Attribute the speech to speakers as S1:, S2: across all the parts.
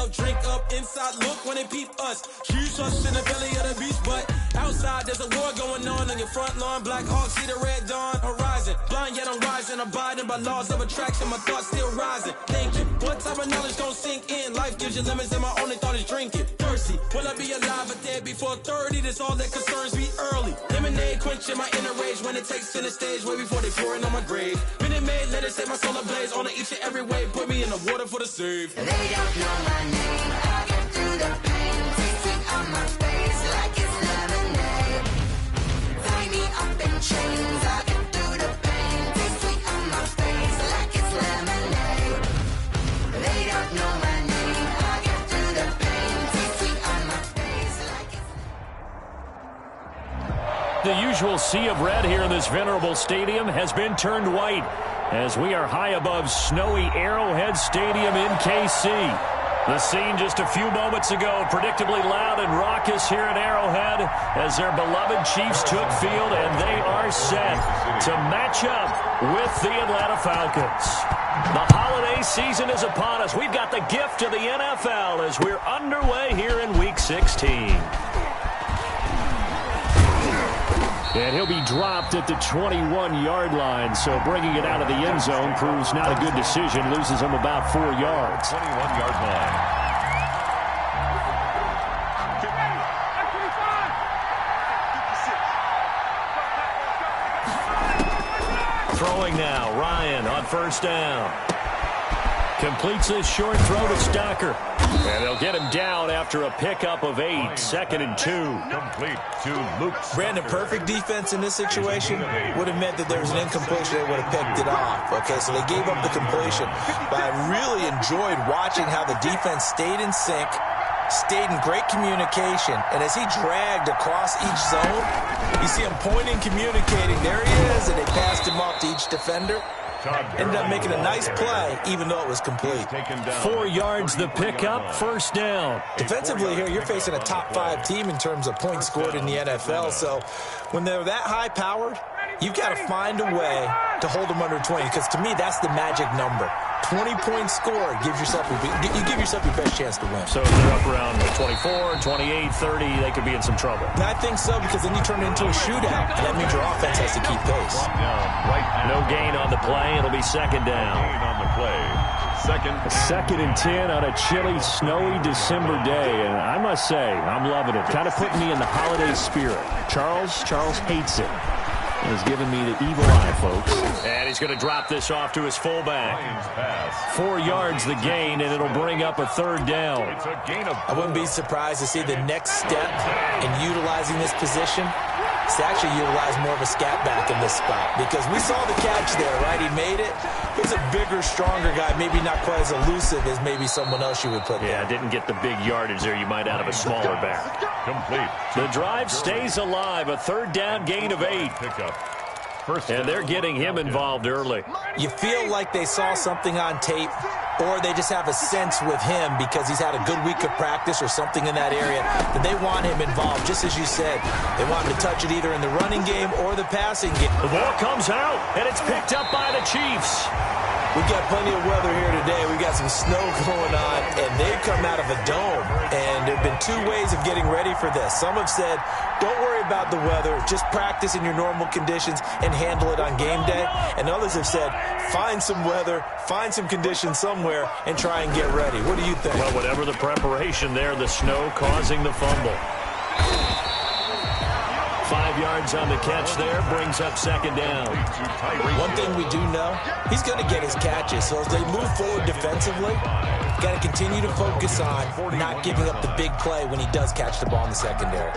S1: up, drink up, inside look when they peep us. Shoes us in the belly of the beast, but outside there's a war going on your front lawn. Black Hawk, see the red dawn horizon. Blind yet I'm rising, abiding by laws of attraction. My thoughts still rising. Thinking, what type of knowledge don't sink in? Life gives you limits, and my only thought is drinking. Thirsty, will I be alive or dead before 30? That's all that concerns me early. Lemonade quenching my inner rage when it takes center stage, way before they pour it on my grave. Minute Maid, let it set my soul ablaze. On each and every way, put me in the water for the save.
S2: They don't know my name, I get through the pain. Tasting on my face like it's lemonade. Tie me up in chains, I get through the pain. Tasting on my face like it's lemonade. They don't know my name, I get through the pain. Tasting on my face like it's
S3: The usual sea of red here in this venerable stadium has been turned white as we are high above snowy Arrowhead Stadium in KC. The scene just a few moments ago, predictably loud and raucous here at Arrowhead as their beloved Chiefs took field, and they are set to match up with the Atlanta Falcons. The holiday season is upon us. We've got the gift of the NFL as we're underway here in Week 16. And he'll be dropped at the 21-yard line, so bringing it out of the end zone proves not a good decision. Loses him about 4 yards.
S4: 21-yard line.
S3: Throwing now, Ryan on first down. Completes this short throw to Stocker. And they'll get him down after a pickup of 8, 2nd and 2.
S4: Complete to Luke.
S5: Brandon, perfect defense in this situation would have meant that there was an incompletion. They would have picked it off. Okay, so they gave up the completion. But I really enjoyed watching how the defense stayed in sync, stayed in great communication. And as he dragged across each zone, you see him pointing, communicating. There he is, and they passed him off to each defender. Ended up making a nice play, even though it was complete.
S3: 4 yards the pickup, first down.
S5: Defensively here, you're facing a top-5 team in terms of points scored in the NFL. So when they're that high-powered, you've got to find a way to hold them under 20, because to me, that's the magic number. 20 points scored gives yourself you give yourself your best chance to win.
S3: So if they're up around 24, 28, 30, they could be in some trouble.
S5: And I think so, because then you turn it into a shootout, and that means your offense has to keep pace.
S3: No gain on the play. It'll be second down.
S4: Gain on the play.
S3: Second and 10 on a chilly, snowy December day. And I must say, I'm loving it. Kind of putting me in the holiday spirit. Charles hates it. Has given me the evil eye, folks. And he's going to drop this off to his fullback. 4 yards the gain, and it'll bring up a third down.
S5: I wouldn't be surprised to see the next step in utilizing this position is to actually utilize more of a scat back in this spot, because we saw the catch there, right? He made it. He's a bigger, stronger guy, maybe not quite as elusive as maybe someone else you would put there.
S3: Yeah, didn't get the big yardage there you might out of a smaller back.
S4: Complete.
S3: The drive stays alive, a third down gain of 8. And they're getting him involved early.
S5: You feel like they saw something on tape, or they just have a sense with him because he's had a good week of practice or something in that area that they want him involved. Just as you said, they want him to touch it either in the running game or the passing game.
S3: The ball comes out, and it's picked up by the Chiefs.
S5: We've got plenty of weather here today. We've got some snow going on, and they've come out of a dome. And there have been 2 ways of getting ready for this. Some have said, don't worry about the weather. Just practice in your normal conditions and handle it on game day. And others have said, find some weather, find some conditions somewhere, and try and get ready. What do you think?
S3: Well, whatever the preparation there, the snow causing the fumble. 5 yards on the catch there, brings up second down.
S5: One thing we do know, he's going to get his catches. So as they move forward defensively, got to continue to focus on not giving up the big play when he does catch the ball in the secondary.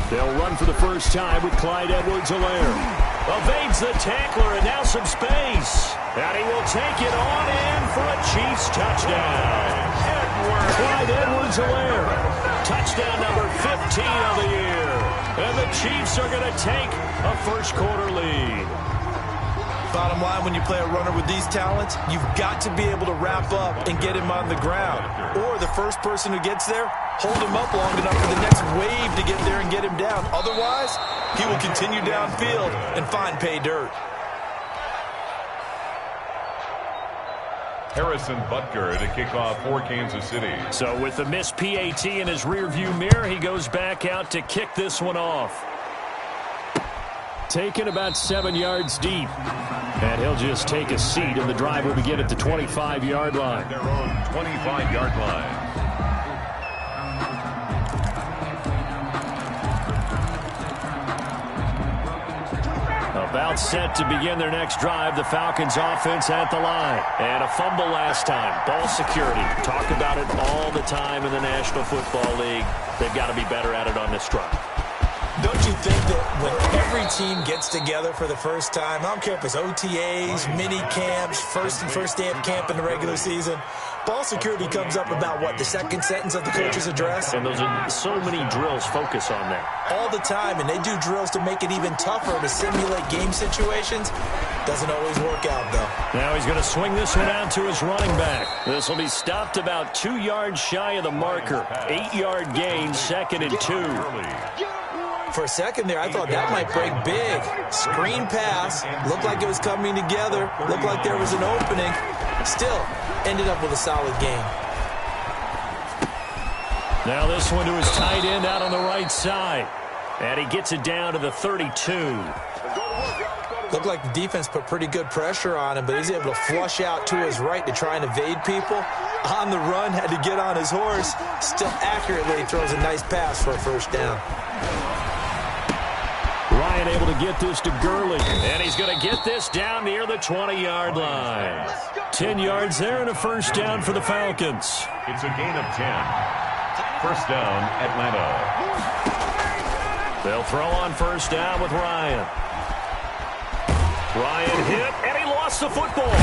S3: They'll run for the first time with Clyde Edwards-Helaire. Evades the tackler, and now some space. And he will take it on in for a Chiefs touchdown. Clyde Edwards-Helaire. Touchdown number 15 of the year. And the Chiefs are going to take a first-quarter lead.
S5: Bottom line, when you play a runner with these talents, you've got to be able to wrap up and get him on the ground. Or the first person who gets there, hold him up long enough for the next wave to get there and get him down. Otherwise, He will continue downfield and find pay dirt.
S4: Harrison Butker to kick off for Kansas City.
S3: So with the missed PAT in his rearview mirror, he goes back out to kick this one off. Taken about 7 yards deep. And he'll just take a seat, and the drive will begin at the 25-yard line.
S4: Their own 25-yard line.
S3: About set to begin their next drive, the Falcons offense at the line. And a fumble last time. Ball security. Talk about it all the time in the National Football League. They've got to be better at it on this drive.
S5: Don't you think that when every team gets together for the first time, I don't care if it's OTAs, mini camps, first day of camp in the regular season, ball security comes up about, what, the second sentence of the coach's address?
S3: And those are so many drills focus on that.
S5: All the time, and they do drills to make it even tougher to simulate game situations. Doesn't always work out, though.
S3: Now he's going to swing this one out to his running back. This will be stopped about 2 yards shy of the marker. 8-yard gain, 2nd and 2.
S5: For a second there, I thought that might break big. Screen pass. Looked like it was coming together. Looked like there was an opening. Still, ended up with a solid gain.
S3: Now this one to his tight end out on the right side. And he gets it down to the 32.
S5: Looked like the defense put pretty good pressure on him, but he's able to flush out to his right to try and evade people. On the run, had to get on his horse. Still accurately throws a nice pass for a first down.
S3: Ryan able to get this to Gurley. And he's going to get this down near the 20-yard line. 10 yards there and a first down for the Falcons.
S4: It's a gain of 10. First down, Atlanta.
S3: They'll throw on first down with Ryan. Ryan hit, and he lost the football.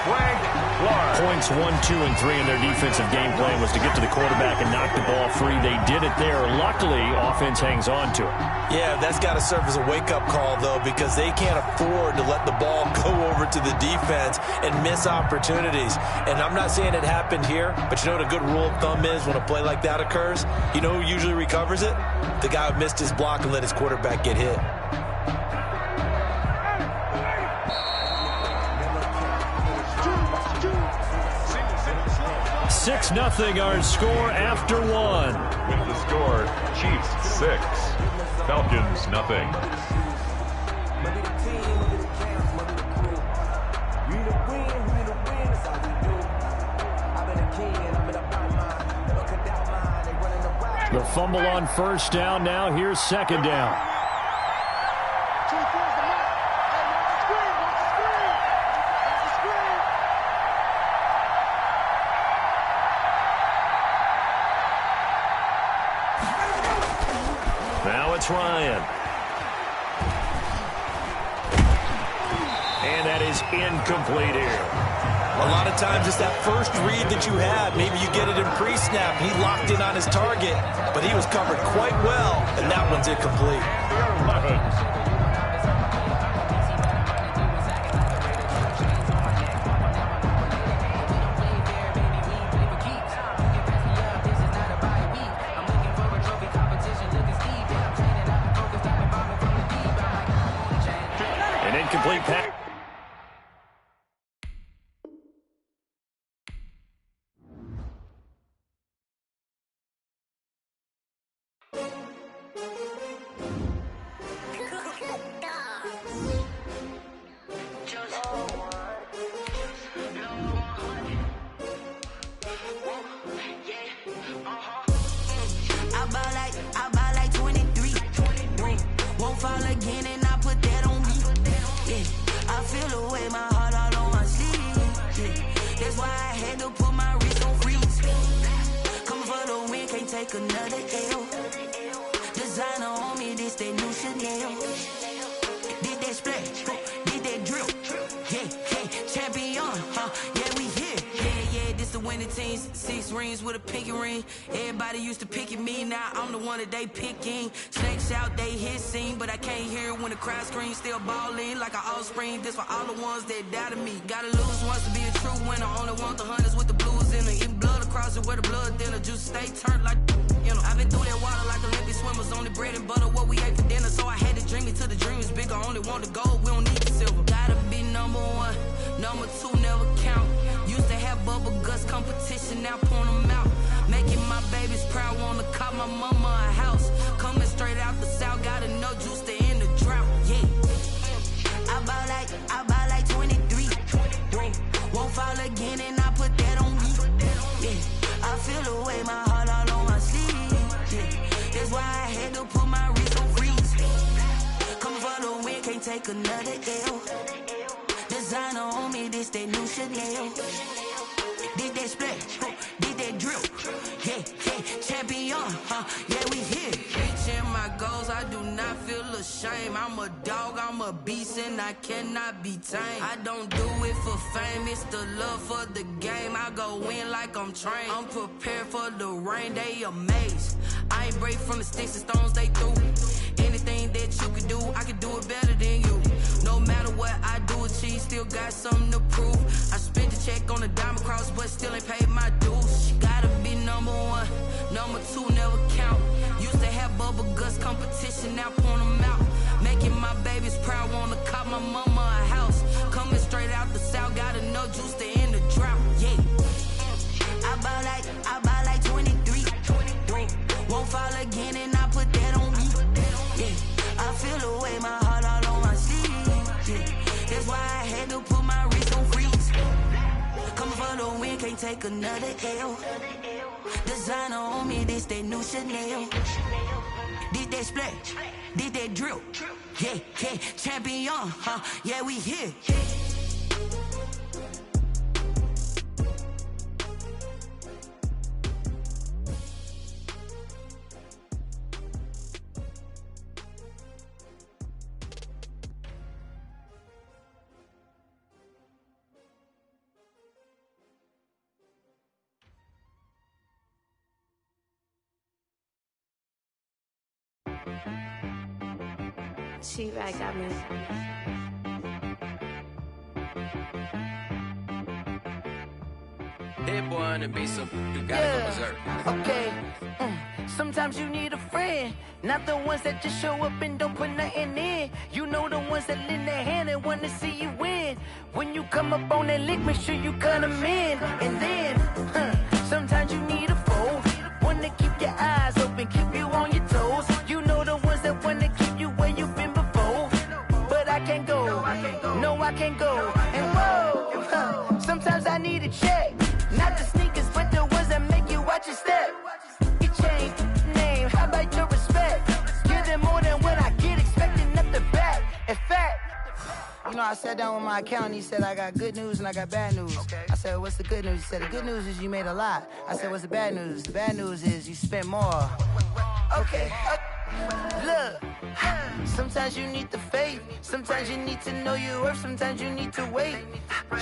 S4: Frank Clark.
S3: Points 1, 2, and 3 in their defensive game plan was to get to the quarterback and knock the ball free. They did it there. Luckily, offense hangs on to it.
S5: Yeah, that's got to serve as a wake-up call, though, because they can't afford to let the ball go over to the defense and miss opportunities. And I'm not saying it happened here, but you know what a good rule of thumb is when a play like that occurs? You know who usually recovers it? The guy who missed his block and let his quarterback get hit.
S3: 6-0 our score after 1.
S4: With the score, Chiefs 6, Falcons nothing.
S3: The fumble on first down. Now here's second down. Now it's Ryan. And that is incomplete here.
S5: A lot of times it's that first read that you have. Maybe you get it in pre-snap. He locked in on his target, but he was covered quite well, and that one's incomplete.
S3: An incomplete pass.
S2: I buy like 23. Won't fall again and I put that on me. Yeah, I feel the way, my heart all on my sleeve. Yeah, that's why I had to put my wrist on freeze. Coming for the win, can't take another L. Designer on me, this that new Chanel. Did that splash, did that drill. Yeah, champion, yeah, we here. Yeah, this the win.
S6: winning teams, 6 rings with a pinky ring. Everybody used to pick at me, now I'm the one that they picking. Snakes out, they hit scene, but I can't hear it when the crowd screams. Still balling like an offspring. This for all the ones that doubted me. Gotta lose once to be a true winner. Only want the hunters with the blues in it. Eating blood across it where the blood dinner. Juice stay turned like, you know. I've been through that water like Olympic swimmers. Only bread and butter, what we ate for dinner. So I had to dream it till the dream is bigger. Only want the gold, we don't need the silver. Gotta be number 1, number 2 never count. Used to have bubble guts competition, now point them out. Making my babies proud, wanna call my mama a house. Coming straight out the south, gotta know Juice to end the drought, yeah. I buy like 23. Won't fall again and I put that on me, yeah. I feel the way, my heart all on my sleeve, yeah. That's why I had to put my wrist on freeze. Coming for the win, can't take another L. Designer on me, this that new Chanel. Did that splash, did that drill, yeah, champion, yeah, we here. Reaching my goals, I do not feel ashamed. I'm a dog, I'm a beast, and I cannot be tamed. I don't do it for fame, it's the love for the game. I go in like I'm trained. I'm prepared for the rain, they amazed. I ain't break from the sticks and stones they threw. Anything that you could do, I could do it better than you. No matter what I do, achieve, still got something to prove. I spent the check on the diamond cross, but still ain't paid my dues. Gotta be number 1, number 2 never count. Used to have bubble guts competition, now point them out. Making my babies proud, wanna call my mama a house. Coming straight out the south, gotta know Juice to end the drought, yeah. I buy like 23. Won't fall again and I put that on me, yeah. I feel the way, my heart all on my sleeve, yeah. That's why I had to put my wrist on freeze. Coming for the win, can't take another L. Designer on me, this that new Chanel. Did that splash, did that drill, yeah, champion, yeah, we here.
S7: She-Rag got me.
S8: That boy on the beat, so you gotta go berserk.
S9: Okay. Sometimes you need a friend, not the ones that just show up and don't put nothing in. You know the ones that lend their hand and want to see you win. When you come up on that lick, make sure you cut them in. And then, sometimes you need a foe, one to keep your eyes open, keep you on your toes. You know the ones that want to keep you where you've been before. But I can't go, no I can't go. And whoa, sometimes I need a check. Not the sneakers, but the ones that make you watch your step. You change name, how about your respect? Give them more than what I get, expecting nothing back. In fact, you know, I sat down with my accountant, he said I got good news and I got bad news. I said, what's the good news? He said, the good news is you made a lot. I said, what's the bad news? The bad news is you spent more. Okay, look, sometimes you need the faith, sometimes you need to know your worth, sometimes you need to wait.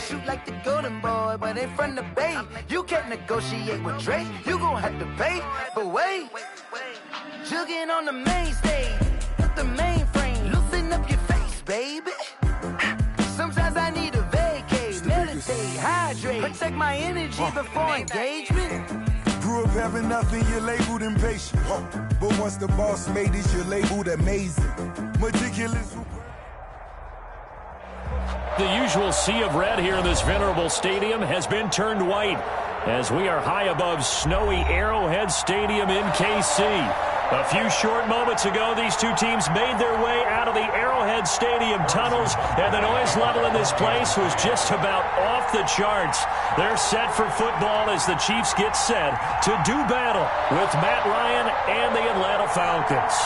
S9: Shoot like the golden boy, but in front of the bay. You can't negotiate with Drake, you gon' have to pay. But wait, jugging on the main stage, the mainframe, loosen up your face, baby. Sometimes I need a vacate, meditate, hydrate, protect my energy before engagement.
S10: Grew up having nothing, you're labeled impatient. But once the boss made it, you're labeled amazing. Meticulous.
S3: The usual sea of red here in this venerable stadium has been turned white as we are high above snowy Arrowhead Stadium in KC. A few short moments ago, these two teams made their way out of the Arrowhead Stadium tunnels, and the noise level in this place was just about off the charts. They're set for football as the Chiefs get set to do battle with Matt Ryan and the Atlanta Falcons.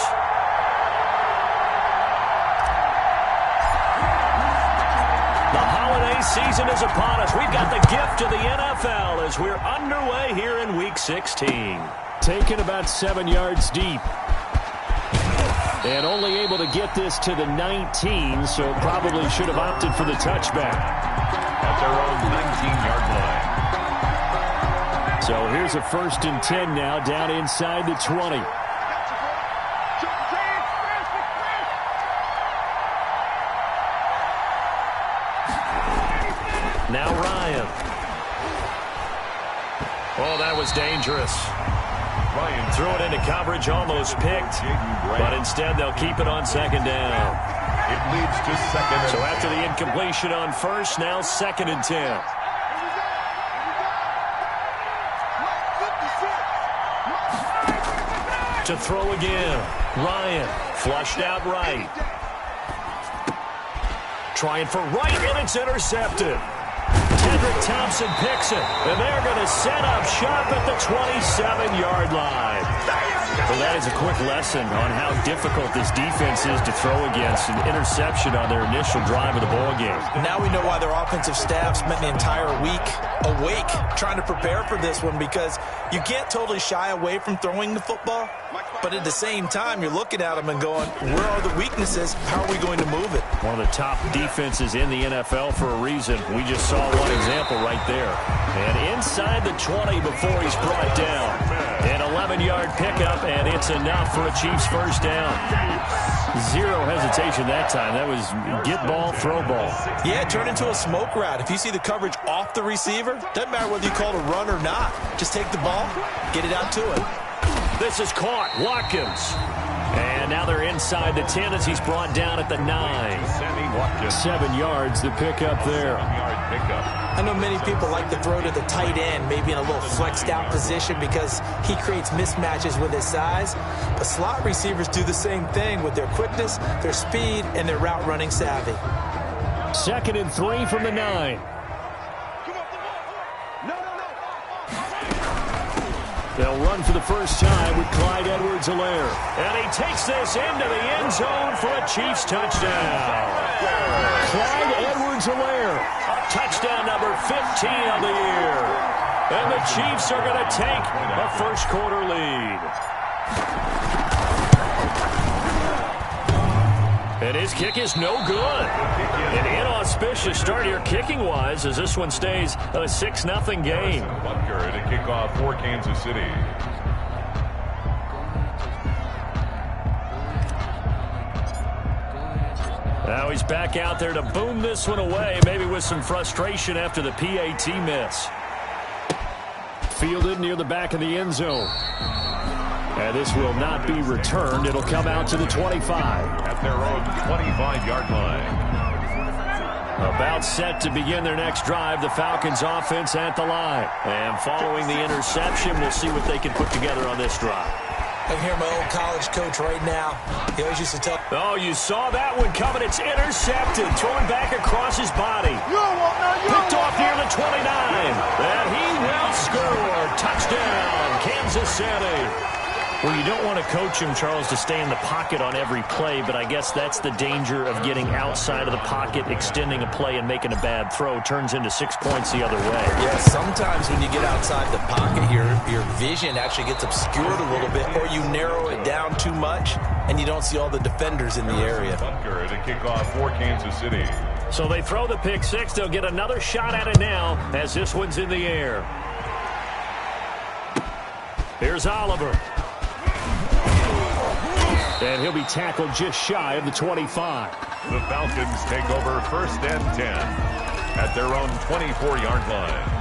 S3: The holiday season is upon us. We've got the gift of the NFL as we're underway here in Week 16. Taken about 7 yards deep. And only able to get this to the 19, so probably should have opted for the touchback.
S4: At their own 19-yard line.
S3: So here's a 1st and 10 now, down inside the 20. Now Ryan. Oh, that was dangerous. Ryan threw it into coverage, almost picked, but instead they'll keep it on 2nd down.
S4: It leads to 2nd and
S3: So after the incompletion on 1st, now 2nd and 10. To throw again. Ryan flushed out right. Trying for right, and it's intercepted. Kendrick Thompson picks it, and they're going to set up shop at the 27-yard line. Well, that is a quick lesson on how difficult this defense is to throw against. An interception on their initial drive of the ballgame.
S5: Now we know why their offensive staff spent the entire week awake trying to prepare for this one, because you can't totally shy away from throwing the football, but at the same time, you're looking at them and going, where are the weaknesses? How are we going to move it?
S3: One of the top defenses in the NFL for a reason. We just saw one example right there. And inside the 20 before he's brought down. An 11-yard pickup, and it's enough for a Chiefs 1st down. Zero hesitation that time. That was get ball, throw ball.
S5: Yeah, it turned into a smoke route. If you see the coverage off the receiver, doesn't matter whether you call it a run or not. Just take the ball, get it out to him.
S3: This is caught. Watkins. And now they're inside the 10 as he's brought down at the 9. 7 yards the pickup there.
S5: I know many people like to throw to the tight end, maybe in a little flexed out position because he creates mismatches with his size. But slot receivers do the same thing with their quickness, their speed, and their route running savvy.
S3: 2nd and 3 from the 9. They'll run for the first time with Clyde Edwards-Helaire. And he takes this into the end zone for a Chiefs touchdown. Clyde Edwards-Helaire, touchdown number 15 of the year. And the Chiefs are going to take a first-quarter lead. And his kick is no good. An inauspicious start here kicking-wise as this one stays a 6-0 game.
S4: Butker to kick off for Kansas City.
S3: Now he's back out there to boom this one away, maybe with some frustration after the PAT miss. Fielded near the back of the end zone. And this will not be returned. It'll come out to the 25.
S4: At their own 25-yard line.
S3: About set to begin their next drive, the Falcons offense at the line. And following the interception, we'll see what they can put together on this drive.
S5: I hear my old college coach right now. He always used to tell...
S3: Oh, you saw that one coming. It's intercepted. Thrown back across his body. Picked off near the 29. And he will score. Touchdown, Kansas City. Well, you don't want to coach him, Charles, to stay in the pocket on every play, but I guess that's the danger of getting outside of the pocket, extending a play, and making a bad throw. Turns into 6 points the other way.
S5: Yeah, sometimes when you get outside the pocket, your vision actually gets obscured a little bit, or you narrow it down too much, and you don't see all the defenders in the area.
S4: Butker to kick off for Kansas City.
S3: So they throw the pick six. They'll get another shot at it now as this one's in the air. Here's Oliver. And he'll be tackled just shy of the 25.
S4: The Falcons take over 1st and 10 at their own 24-yard line.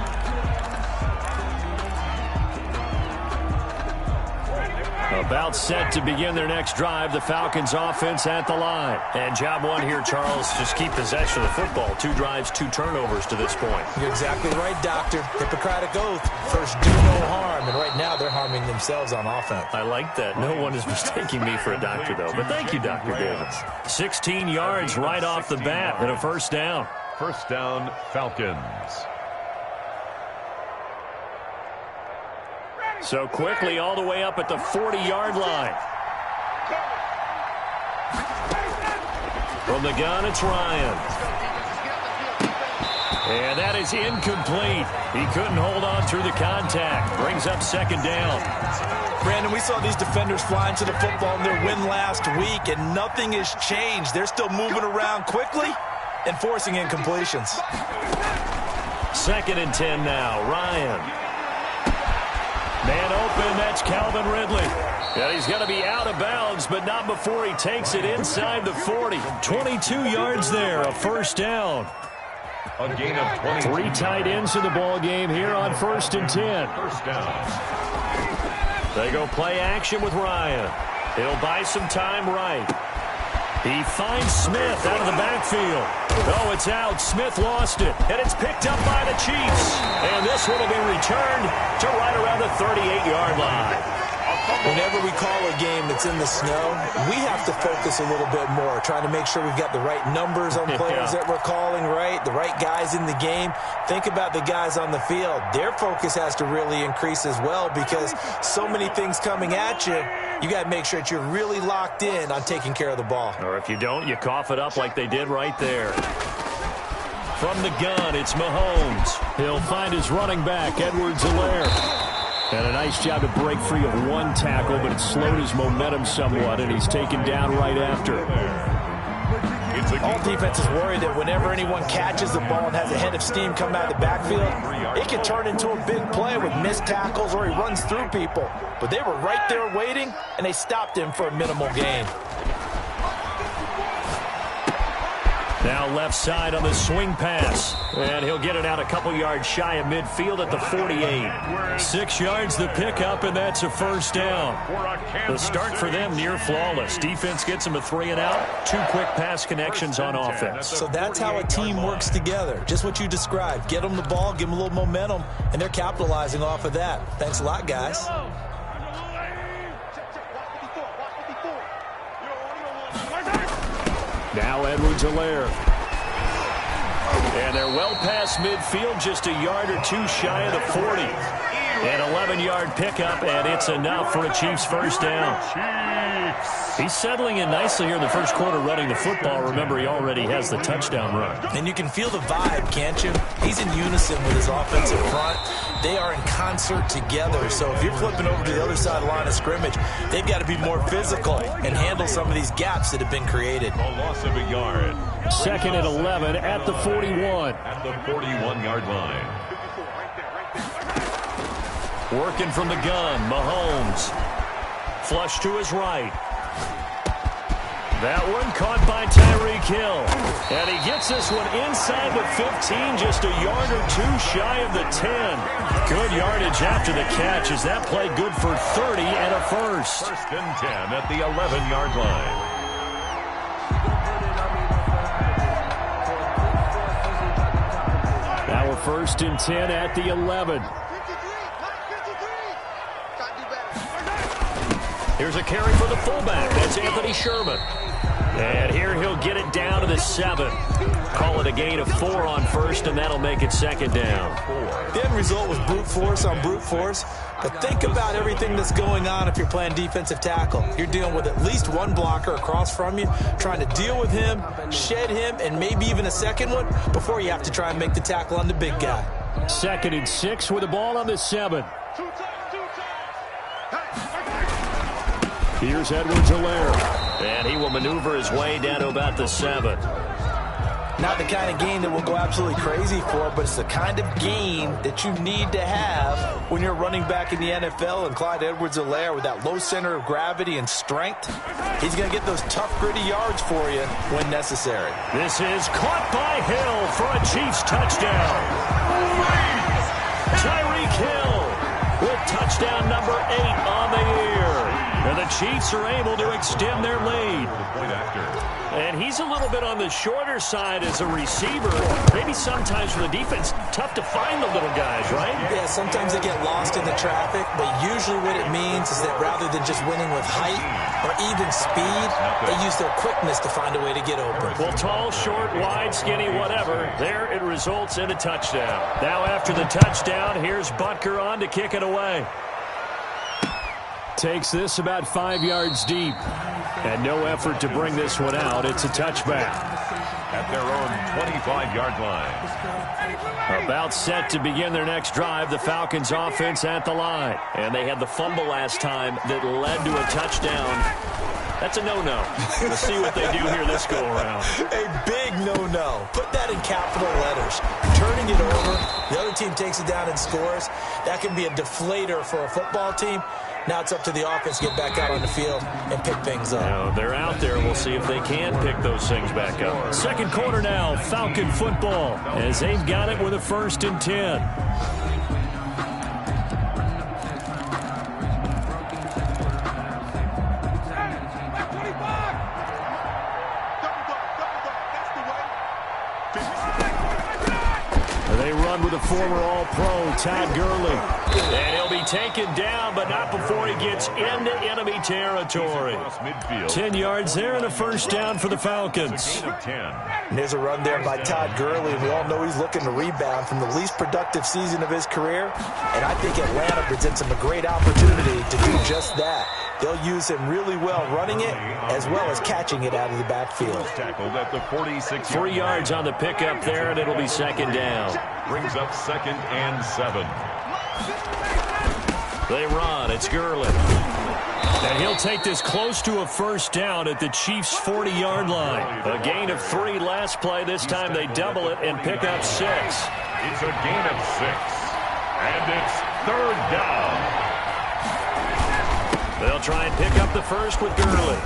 S3: About set to begin their next drive, the Falcons offense at the line. And job one here, Charles, just keep possession of the football. 2 drives, 2 turnovers to this point.
S5: You're exactly right, Doctor. Hippocratic oath. First, do no harm. And right now, they're harming themselves on offense.
S3: I like that. No one is mistaking me for a doctor, though. But thank you, Dr. Davis. 16 yards right off the bat and a 1st down.
S4: 1st down, Falcons.
S3: So quickly all the way up at the 40-yard line. From the gun, it's Ryan. And that is incomplete. He couldn't hold on through the contact. Brings up 2nd down.
S5: Brandon, we saw these defenders flying to the football in their win last week, and nothing has changed. They're still moving around quickly and forcing incompletions.
S3: 2nd and 10 now. Ryan. Man open, that's Calvin Ridley. Yeah, he's going to be out of bounds, but not before he takes it inside the 40. 22 yards there, a first down.
S4: A gain of 20.
S3: 3 tight ends in the ball game here on 1st and 10.
S4: First down.
S3: They go play action with Ryan. He'll buy some time right. He finds Smith out of the backfield. Oh, it's out. Smith lost it. And it's picked up by the Chiefs. And this one will be returned to right around the 38-yard line.
S5: Whenever we call a game that's in the snow, we have to focus a little bit more, trying to make sure we've got the right numbers on players that we're calling right, the right guys in the game. Think about the guys on the field. Their focus has to really increase as well because so many things coming at you. You got to make sure that you're really locked in on taking care of the ball.
S3: Or if you don't, you cough it up like they did right there. From the gun, it's Mahomes. He'll find his running back, Edwards-Helaire. And a nice job to break free of one tackle, but it slowed his momentum somewhat, and he's taken down right after.
S5: All defense is worried that whenever anyone catches the ball and has a head of steam come out of the backfield, it can turn into a big play with missed tackles or he runs through people. But they were right there waiting, and they stopped him for a minimal gain.
S3: Now left side on the swing pass. And he'll get it out a couple yards shy of midfield at the 48. 6 yards the pickup, and that's a first down. The start for them near flawless. Defense gets them a 3 and out. 2 quick pass connections on offense.
S5: So that's how a team works together. Just what you described. Get them the ball, give them a little momentum, and they're capitalizing off of that. Thanks a lot, guys.
S3: Now Edwards-Helaire. And they're well past midfield, just a yard or 2 shy of the 40. An 11-yard pickup, and it's enough for a Chiefs first down. He's settling in nicely here in the first quarter running the football. Remember, he already has the touchdown run.
S5: And you can feel the vibe, can't you? He's in unison with his offensive front. They are in concert together. So if you're flipping over to the other side of the line of scrimmage, they've got to be more physical and handle some of these gaps that have been created.
S4: A loss of a yard.
S3: 2nd and 11 at the 41.
S4: At the 41-yard line.
S3: Working from the gun, Mahomes. Flush to his right. That one caught by Tyreek Hill. And he gets this one inside the 15, just a yard or 2 shy of the 10. Good yardage after the catch as that play good for 30 and a first.
S4: 1st and 10 at the 11-yard line.
S3: Now we're 1st and 10 at the 11. Here's a carry for the fullback. That's Anthony Sherman. And here he'll get it down to the 7. Call it a gain of 4 on first, and that'll make it 2nd down.
S5: The end result was brute force on brute force. But think about everything that's going on if you're playing defensive tackle. You're dealing with at least one blocker across from you, trying to deal with him, shed him, and maybe even a second one before you have to try and make the tackle on the big guy.
S3: 2nd and 6 with the ball on the 7. Here's Edwards-Helaire. And he will maneuver his way down to about the 7.
S5: Not the kind of gain that we'll go absolutely crazy for, but it's the kind of gain that you need to have when you're running back in the NFL. And Clyde Edwards-Helaire, with that low center of gravity and strength, he's going to get those tough, gritty yards for you when necessary.
S3: This is caught by Hill for a Chiefs touchdown. Tyreek Hill with touchdown number 8 on the year. And the Chiefs are able to extend their lead. And he's a little bit on the shorter side as a receiver. Maybe sometimes for the defense, tough to find the little guys, right?
S5: Yeah, sometimes they get lost in the traffic, but usually what it means is that rather than just winning with height or even speed, they use their quickness to find a way to get open.
S3: Well, tall, short, wide, skinny, whatever, there it results in a touchdown. Now after the touchdown, here's Butker on to kick it away. Takes this about 5 yards deep. And no effort to bring this one out. It's a touchback.
S4: At their own 25-yard line.
S3: About set to begin their next drive, the Falcons offense at the line. And they had the fumble last time that led to a touchdown. That's a no-no. Let's see what they do here this go-around.
S5: A big no-no. Put that in capital letters. Turning it over, the other team takes it down and scores. That can be a deflator for a football team. Now it's up to the offense to get back out on the field and pick things up.
S3: Now, they're out there. We'll see if they can pick those things back up. Second quarter now, Falcon football, as they've got it with a 1st and 10. They run with a former All-Pro, Todd Gurley. And he'll be taken down, but not before he gets into enemy territory. 10 yards there and a 1st down for the Falcons.
S5: And there's a run there by Todd Gurley. We all know he's looking to rebound from the least productive season of his career. And I think Atlanta presents him a great opportunity to do just that. They'll use him really well running it as well as catching it out of the backfield.
S4: Tackled at the 46.
S3: 3 yards on the pickup there, and it'll be 2nd down.
S4: Brings up 2nd and 7.
S3: They run. It's Gurley. And he'll take this close to a 1st down at the Chiefs' 40-yard line. A gain of 3 last play. This time they double it and pick up 6.
S4: It's a gain of 6. And it's 3rd down.
S3: They'll try and pick up the 1st with Gurley.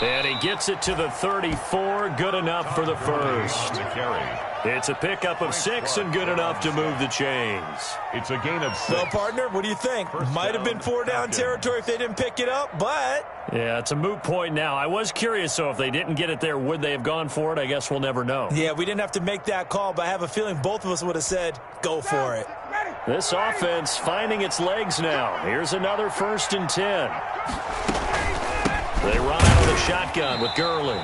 S3: And he gets it to the 34. Good enough for the 1st. It's a pickup of 6 and good enough to move the chains.
S4: It's a gain of 6.
S5: Well, partner, what do you think? Might have been 4 down territory if they didn't pick it up, but...
S3: Yeah, it's a moot point now. I was curious, so if they didn't get it there, would they have gone for it? I guess we'll never know.
S5: Yeah, we didn't have to make that call, but I have a feeling both of us would have said, go for it.
S3: This offense finding its legs now. Here's another 1st and 10. They run out of the shotgun with Gurley.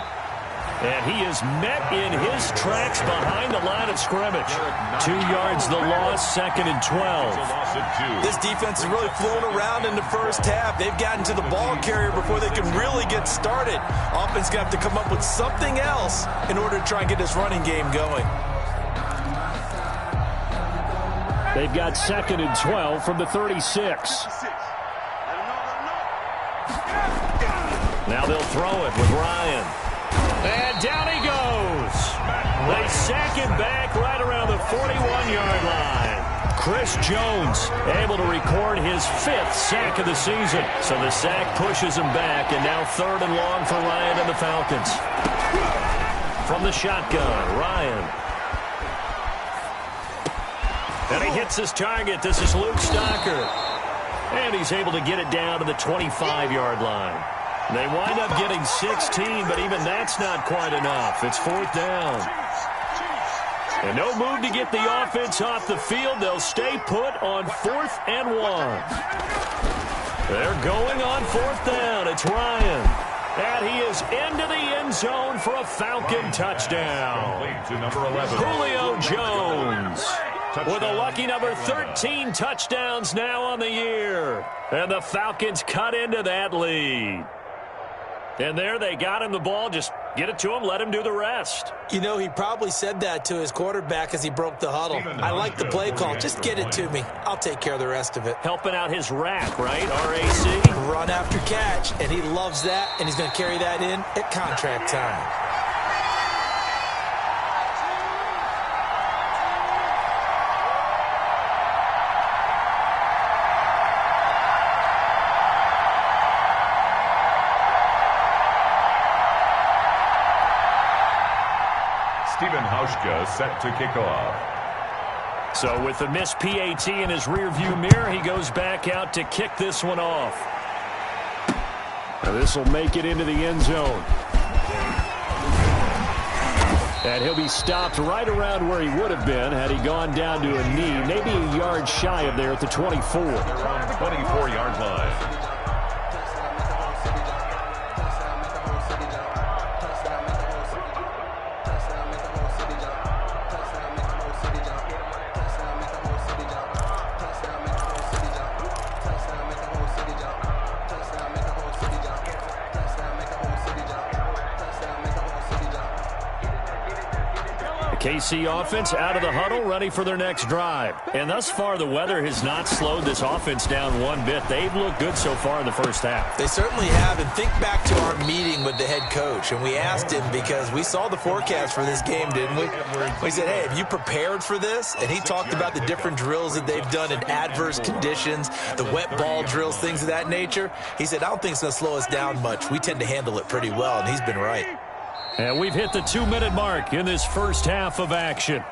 S3: And he is met in his tracks behind the line of scrimmage. 2 yards the loss, 2nd and 12.
S5: This defense is really flown around in the first half. They've gotten to the ball carrier before they can really get started. Offense going to have to come up with something else in order to try and get this running game going.
S3: They've got 2nd and 12 from the 36. Now they'll throw it with Ryan. And down he goes. They sack him back right around the 41-yard line. Chris Jones able to record his 5th sack of the season. So the sack pushes him back, and now 3rd and long for Ryan and the Falcons. From the shotgun, Ryan. And he hits his target. This is Luke Stocker. And he's able to get it down to the 25-yard line. They wind up getting 16, but even that's not quite enough. It's 4th down. And no move to get the offense off the field. They'll stay put on 4th and 1. They're going on 4th down. It's Ryan. And he is into the end zone for a Falcon touchdown.
S4: To number 11.
S3: Julio Jones. With a lucky number 13 touchdowns now on the year. And the Falcons cut into that lead. And there they got him the ball. Just get it to him, let him do the rest.
S5: You know, he probably said that to his quarterback as he broke the huddle. I like the play call. Just get it to me. I'll take care of the rest of it.
S3: Helping out his rack, right? RAC?
S5: Run after catch, and he loves that, and he's going to carry that in at contract time.
S4: Set to kick off.
S3: So with the missed PAT in his rearview mirror, he goes back out to kick this one off. Now this will make it into the end zone. And he'll be stopped right around where he would have been had he gone down to a knee, maybe a yard shy of there at the 24.
S4: They're on 24-yard line.
S3: KC offense out of the huddle, ready for their next drive. And thus far, the weather has not slowed this offense down one bit. They've looked good so far in the first half.
S5: They certainly have. And think back to our meeting with the head coach. And we asked him, because we saw the forecast for this game, didn't we? We said, hey, have you prepared for this? And he talked about the different drills that they've done in adverse conditions, the wet ball drills, things of that nature. He said, I don't think it's going to slow us down much. We tend to handle it pretty well, and he's been right.
S3: And we've hit the 2-minute mark in this first half of action.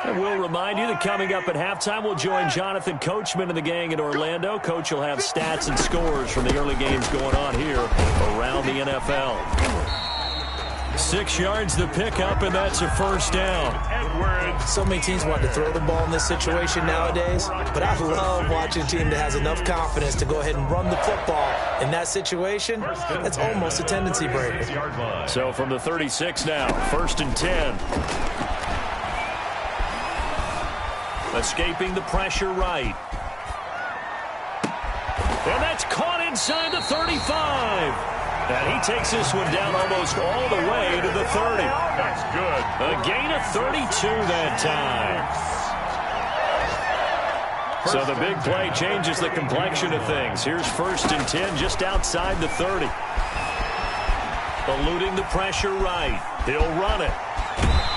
S3: And we'll remind you that coming up at halftime, we'll join Jonathan Coachman and the gang in Orlando. Coach will have stats and scores from the early games going on here around the NFL. 6 yards the pickup, and that's a first down.
S5: So many teams want to throw the ball in this situation nowadays, but I love watching a team that has enough confidence to go ahead and run the football in that situation. That's almost a tendency breaker.
S3: So from the 36 now, 1st and 10. Escaping the pressure right. And that's caught inside the 35. And he takes this one down almost all the way to the 30.
S4: That's good.
S3: A gain of 32 that time. So the big play changes the complexion of things. Here's 1st and 10 just outside the 30. Eluding the pressure right. He'll run it.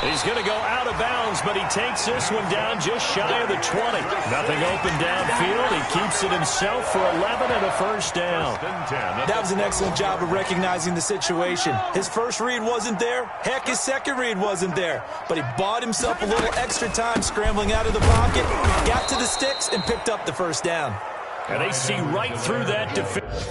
S3: He's going to go out of bounds, but he takes this one down just shy of the 20. Nothing open downfield. He keeps it himself for 11 and a first down.
S5: That was an excellent job of recognizing the situation. His first read wasn't there. Heck, his second read wasn't there. But he bought himself a little extra time scrambling out of the pocket, got to the sticks, and picked up the first down.
S3: And they see right through that defense.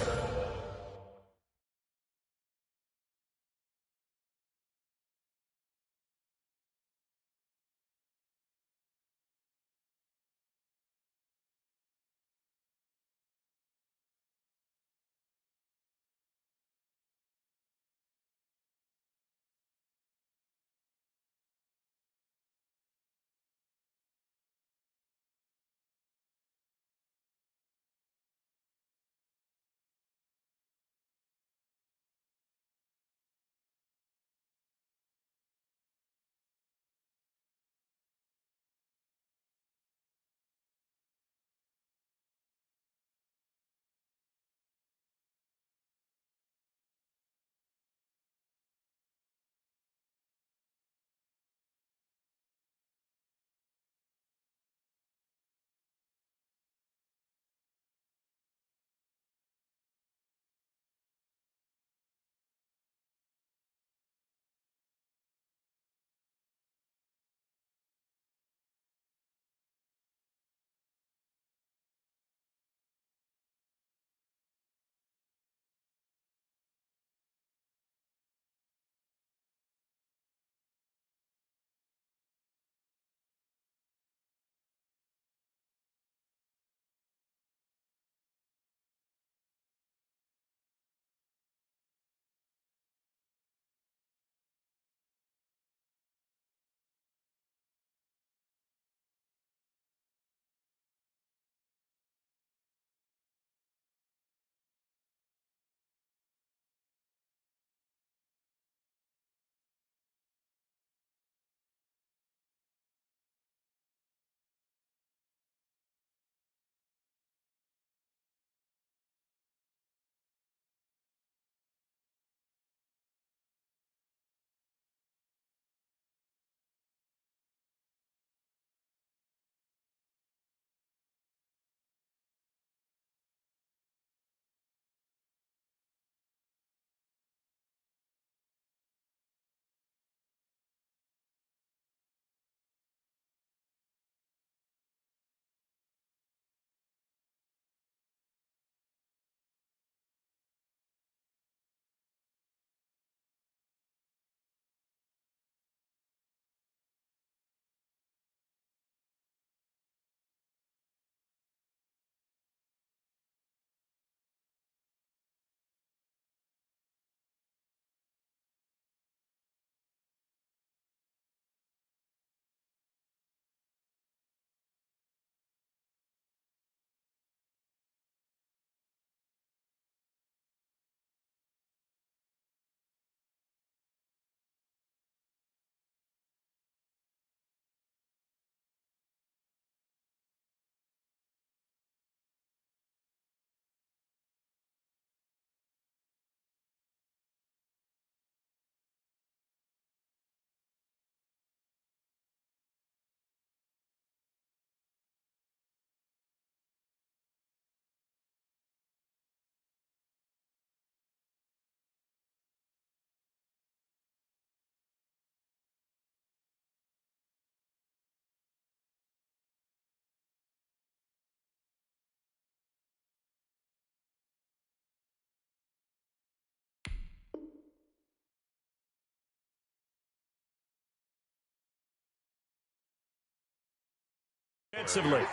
S3: Defensively,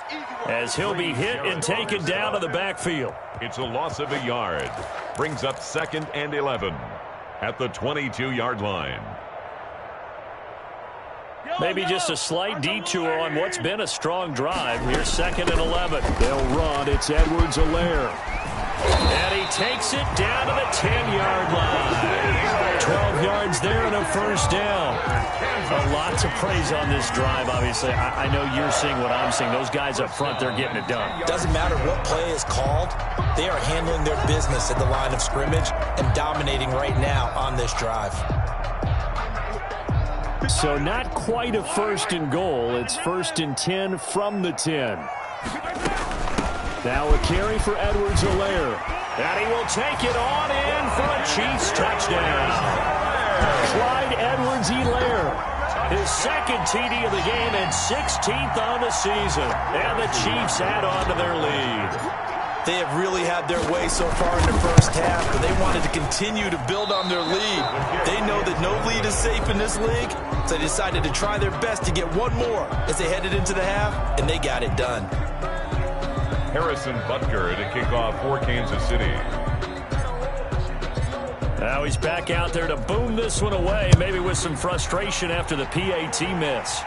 S3: as he'll be hit and taken down to the backfield.
S4: It's a loss of a yard. Brings up 2nd and 11 at the 22-yard line.
S3: Maybe just a slight detour on what's been a strong drive. Here's 2nd and 11. They'll run. It's Edwards-Helaire. And he takes it down to the 10-yard line. 12 yards there and a first down. A lot to praise on this drive, obviously. I know you're seeing what I'm seeing. Those guys up front, they're getting it done.
S5: Doesn't matter what play is called. They are handling their business at the line of scrimmage and dominating right now on this drive.
S3: So not quite a 1st and goal. It's 1st and 10 from the 10. Now a carry for Edwards-Helaire. And he will take it on in for a Chiefs touchdown. Clyde Edwards-Helaire, his 2nd TD of the game and 16th on the season. And the Chiefs add on to their lead.
S5: They have really had their way so far in the first half, but they wanted to continue to build on their lead. They know that no lead is safe in this league, so they decided to try their best to get one more as they headed into the half, and they got it done.
S4: Harrison Butker to kick off for Kansas City.
S3: Now he's back out there to boom this one away, maybe with some frustration after the PAT miss.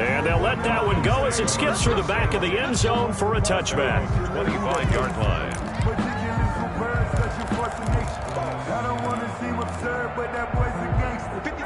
S3: And they'll let that one go as it skips through the back of the end zone for a touchback.
S4: 25-yard line.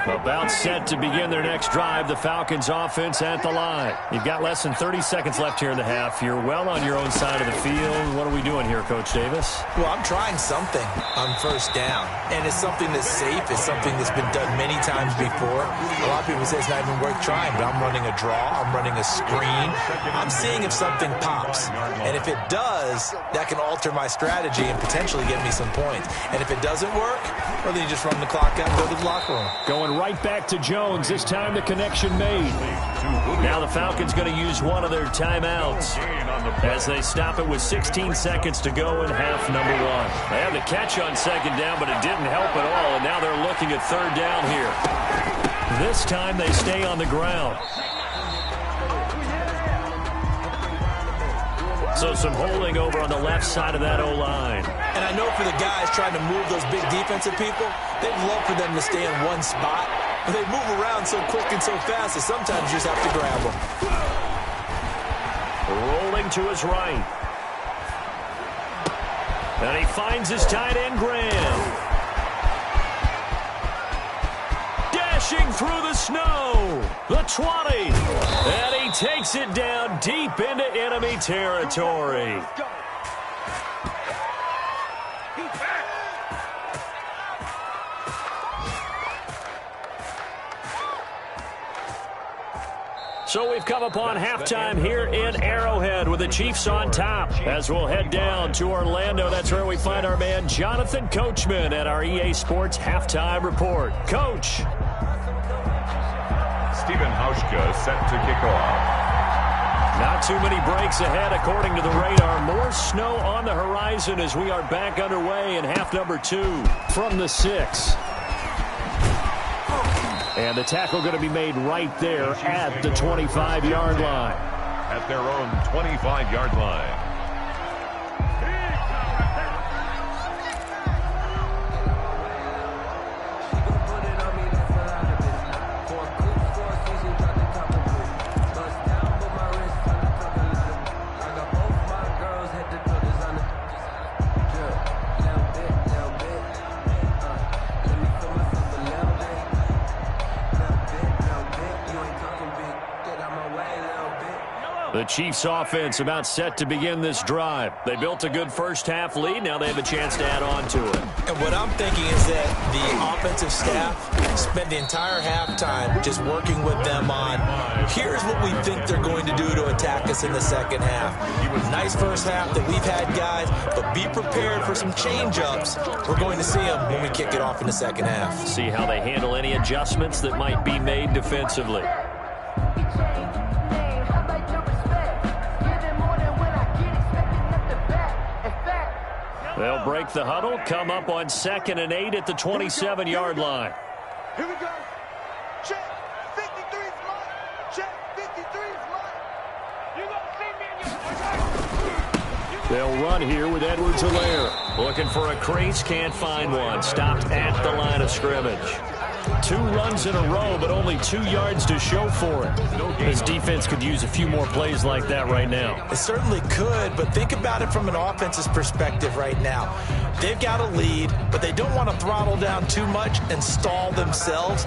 S3: About set to begin their next drive, the Falcons offense at the line. You've got less than 30 seconds left here in the half. You're well on your own side of the field. What are we doing here, Coach Davis?
S5: Well, I'm trying something on first down, and it's something that's safe. It's something that's been done many times before. A lot of people say it's not even worth trying, but I'm running a draw. I'm running a screen. I'm seeing if something pops, and if it does, that can alter my strategy and potentially get me some points. And if it doesn't work, well, then you just run the clock out and go to the locker room.
S3: Going right back to Jones. This time the connection made. Now the Falcons going to use one of their timeouts as they stop it with 16 seconds to go in half number 1. They had the catch on 2nd down, but it didn't help at all, and now they're looking at 3rd down here. This time they stay on the ground. So some holding over on the left side of that O-line.
S5: And I know for the guys trying to move those big defensive people, they'd love for them to stay in one spot. But they move around so quick and so fast that sometimes you just have to grab them.
S3: Rolling to his right. And he finds his tight end, Graham. Dashing through the snow. The 20. And he takes it down deep into enemy territory. So we've come upon halftime here in Arrowhead with the Chiefs on top. As we'll head down to Orlando, that's where we find our man Jonathan Coachman at our EA Sports Halftime Report. Coach.
S4: Stephen Hauschka set to kick off.
S3: Not too many breaks ahead according to the radar. More snow on the horizon as we are back underway in half number 2 from the 6. And the tackle going to be made right there at the 25-yard line.
S4: At their own 25-yard line.
S3: The Chiefs offense about set to begin this drive. They built a good first half lead. Now they have a chance to add on to it.
S5: And what I'm thinking is that the offensive staff spent the entire halftime just working with them on, here's what we think they're going to do to attack us in the second half. Nice first half that we've had, guys, but be prepared for some change-ups. We're going to see them when we kick it off in the second half.
S3: See how they handle any adjustments that might be made defensively. They'll break the huddle, come up on 2nd and 8 at the 27-yard line.
S10: Here we go. Check. 53 is mine. Check.
S3: They'll run here with Edwards-Helaire. Looking for a crease, can't find one. Stopped at the line of scrimmage. 2 runs in a row, but only 2 yards to show for it. His defense could use a few more plays like that right now.
S5: It certainly could, but think about it from an offense's perspective right now. They've got a lead, but they don't want to throttle down too much and stall themselves.